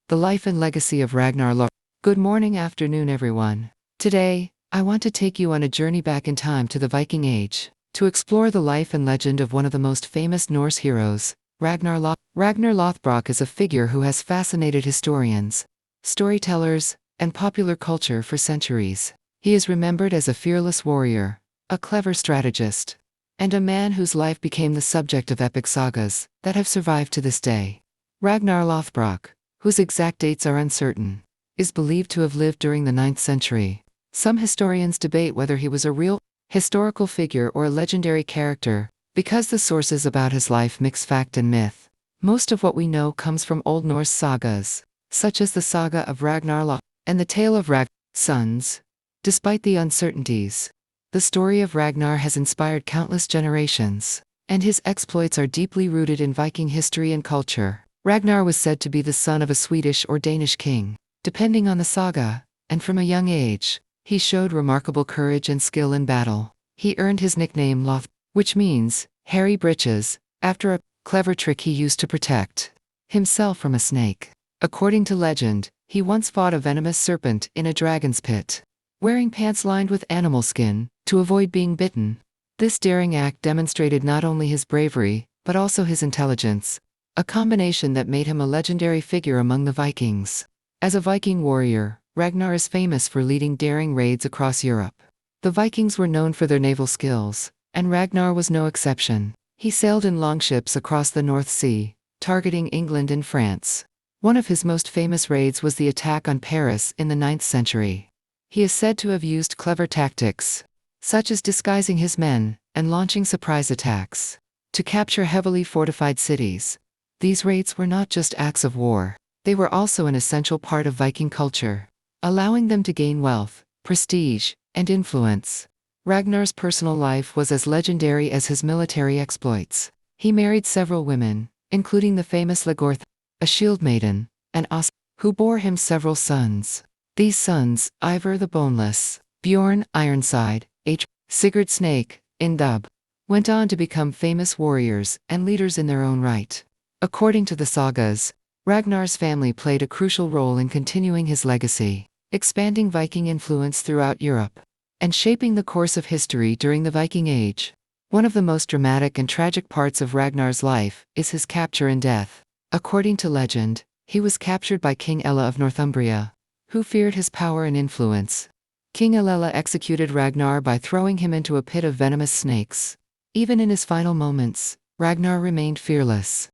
The Life and Legacy of Ragnar Lodbrok. Good morning, afternoon, everyone. Today, I want to take you on a journey back in time to the Viking Age, to explore the life and legend of one of the most famous Norse heroes, Ragnar Lothbrok is a figure who has fascinated historians, storytellers, and popular culture for centuries. He is remembered as a fearless warrior, a clever strategist, and a man whose life became the subject of epic sagas that have survived to this day. Ragnar Lothbrok, whose exact dates are uncertain, is believed to have lived during the 9th century. Some historians debate whether he was a real, historical figure or a legendary character, because the sources about his life mix fact and myth. Most of what we know comes from Old Norse sagas, such as the saga of Ragnar Lothbrok and the tale of Ragnar's sons. Despite the uncertainties, the story of Ragnar has inspired countless generations, and his exploits are deeply rooted in Viking history and culture. Ragnar was said to be the son of a Swedish or Danish king, depending on the saga, and from a young age, he showed remarkable courage and skill in battle. He earned his nickname Loth, which means hairy breeches, after a clever trick he used to protect himself from a snake. According to legend, he once fought a venomous serpent in a dragon's pit, wearing pants lined with animal skin to avoid being bitten. This daring act demonstrated not only his bravery, but also his intelligence, a combination that made him a legendary figure among the Vikings. As a Viking warrior, Ragnar is famous for leading daring raids across Europe. The Vikings were known for their naval skills, and Ragnar was no exception. He sailed in longships across the North Sea, targeting England and France. One of his most famous raids was the attack on Paris in the 9th century. He is said to have used clever tactics, such as disguising his men and launching surprise attacks, to capture heavily fortified cities. These raids were not just acts of war, they were also an essential part of Viking culture, allowing them to gain wealth, prestige, and influence. Ragnar's personal life was as legendary as his military exploits. He married several women, including the famous Lodbrok, a shield maiden, and Os, who bore him several sons. These sons, Ivar the Boneless, Bjorn Ironside, Sigurd Snake, Indub, went on to become famous warriors and leaders in their own right. According to the sagas, Ragnar's family played a crucial role in continuing his legacy, expanding Viking influence throughout Europe, and shaping the course of history during the Viking Age. One of the most dramatic and tragic parts of Ragnar's life is his capture and death. According to legend, he was captured by King Ella of Northumbria, who feared his power and influence. King Ella executed Ragnar by throwing him into a pit of venomous snakes. Even in his final moments, Ragnar remained fearless,